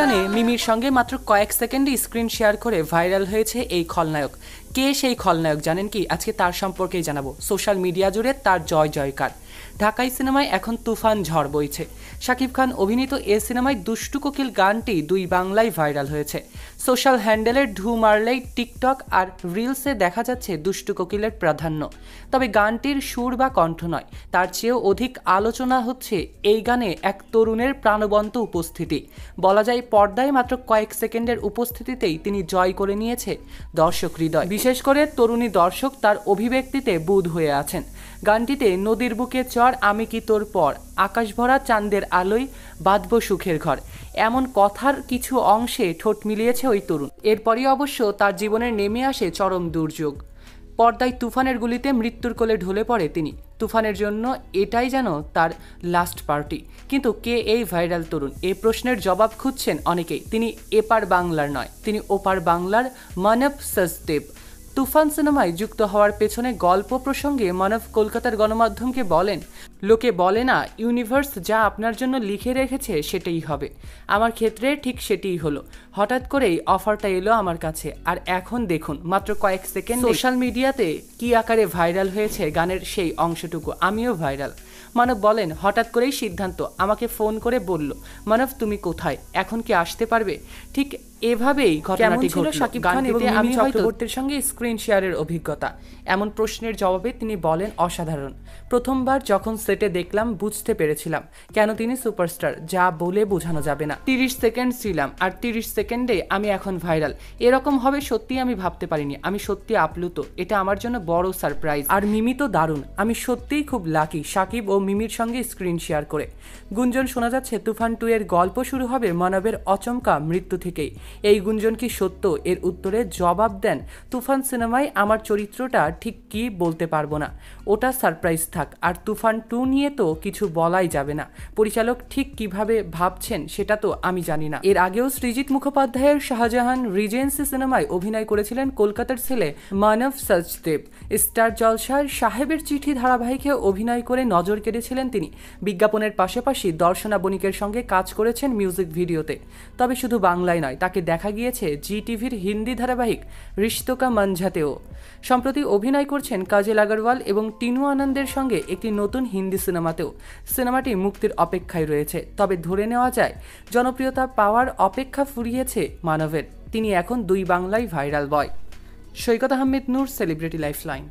গানে মিমির সঙ্গে মাত্র কয়েক সেকেন্ডে স্ক্রিন শেয়ার করে ভাইরাল হয়েছে এই খলনায়ক। কে সেই খলনায়ক জানেন কি? আজকে তার সম্পর্কেই জানাবো। সোশ্যাল মিডিয়া জুড়ে তার জয় জয়কার। ঢাকাই সিনেমায় এখন তুফান ঝড় বইছে। শাকিব খান অভিনীত এ সিনেমায় দুষ্টু কোকিল গানটি দুই বাংলায় ভাইরাল হয়েছে। সোশ্যাল হ্যান্ডেলের ঢু মারলেই টিকটক আর রিলসে দেখা যাচ্ছে দুষ্টু কোকিলের প্রাধান্য। তবে গানটির সুর বা কণ্ঠ নয়, তার চেয়েও অধিক আলোচনা হচ্ছে এই গানে এক তরুণের প্রাণবন্ত উপস্থিতি। বলা যায় পর্দায় মাত্র কয়েক সেকেন্ডের উপস্থিতিতেই তিনি জয় করে নিয়েছে দর্শক হৃদয়। বিশেষ করে তরুণী দর্শক তার অভিব্যক্তিতে বুঁদ হয়ে আছেন। গানটিতে নদীর বুকে চর আমি কি তোর পর, আকাশ ভরা চাঁদের আলোয় বাঁধব সুখের ঘর, এমন কথার কিছু অংশে ঠোঁট মিলিয়েছে ওই তরুণ। এরপরই অবশ্য তার জীবনে নেমে আসে চরম দুর্যোগ। পর্দায় তুফানের গুলিতে মৃত্যুর কোলে ঢলে পড়ে তিনি। তুফানের জন্য এটাই যেন তার লাস্ট পার্টি। কিন্তু কে এই ভাইরাল তরুণ? এই প্রশ্নের জবাব খুঁজছেন অনেকেই। তিনি এপার বাংলার নয়, তিনি ওপার বাংলার মানব সচদেব। তুফান সিনেমায় যুক্ত হওয়ার পেছনে গল্প প্রসঙ্গে মানব কলকাতার গণমাধ্যমকে বলেন, লোকে বলে না ইউনিভার্স যা আপনার জন্য লিখে রেখেছে সেটাই হবে। আমার ক্ষেত্রে ঠিক সেটাই হলো। হঠাৎ করেই অফারটা এলো আমার কাছে, আর এখন দেখুন মাত্র কয়েক সেকেন্ড সোশ্যাল মিডিয়াতে কি আকারে ভাইরাল হয়েছে গানের সেই অংশটুকু। আমিও ভাইরাল। মানব বলেন, হঠাৎ করেই সিদ্ধান্ত, আমাকে ফোন করে বলল, মানব তুমি কোথায়, এখন কি আসতে পারবে? ঠিক এভাবেই ঘটনাটি ঘটল। শাকিব খান এবং মিমি চক্রবর্তীর সঙ্গে স্ক্রিন শেয়ারের অভিজ্ঞতা। এমন প্রশ্নের জবাবে তিনি বলেন, অসাধারণ। প্রথমবার যখন সেটে দেখলাম বুঝতে পেরেছিলাম কেন তিনি সুপারস্টার, যা বলে বোঝানো যাবে না। 30 সেকেন্ড ছিলাম, আর 30 সেকেন্ডে আমি এখন ভাইরাল। এরকম হবে সত্যি আমি ভাবতে পারিনি। আমি সত্যি আপ্লুত। এটা আমার জন্য বড় সারপ্রাইজ। আর মিমি তো দারুণ। আমি সত্যিই খুব লাকি শাকিব ও মিমির সঙ্গে স্ক্রিন শেয়ার করে। গুঞ্জন শোনা যাচ্ছে তুফান 2 এর গল্প শুরু হবে মানবের অচমকা মৃত্যু থেকেই। এই গুঞ্জন কি সত্য? এর উত্তরে জবাব দেন, তুফান সিনেমায় আমার চরিত্রটা ঠিক কি বলতে পারবো না, ওটা সারপ্রাইজ থাক। আর তুফান 2 নিয়ে তো কিছু বলাই যাবে না। পরিচালক ঠিক কিভাবে ভাবছেন সেটা তো আমি জানি না। এর আগেও সৃজিত মুখোপাধ্যায়ের শাহজাহান রিজেন্সি সিনেমায় অভিনয় করেছিলেন কলকাতার ছেলে মানব সচদেব। স্টার জলসার সাহেবের চিঠি ধারাবাহিকে অভিনয় করে নজর কেড়েছিলেন তিনি। বিজ্ঞাপনের পাশাপাশি দর্শনা বণিকের সঙ্গে কাজ করেছেন মিউজিক ভিডিওতে। তবে শুধু বাংলায় নয়, তাকে দেখা গিয়েছে জি টিভির হিন্দি ধারাবাহিক রিশতো কা মানঝাতেও। সম্প্রতি অভিনয় করছেন কাজল আগরওয়াল এবং টিনু আনন্দের সঙ্গে একটি নতুন হিন্দি সিনেমাতেও। সিনেমাটি মুক্তির অপেক্ষায় রয়েছে। তবে ধরে নেওয়া যায় জনপ্রিয়তা পাওয়ার অপেক্ষা ফুরিয়েছে মানবের। তিনি এখন দুই বাংলায় ভাইরাল বয়। সৈকত আহমেদ নূর, সেলিব্রিটি লাইফলাইন।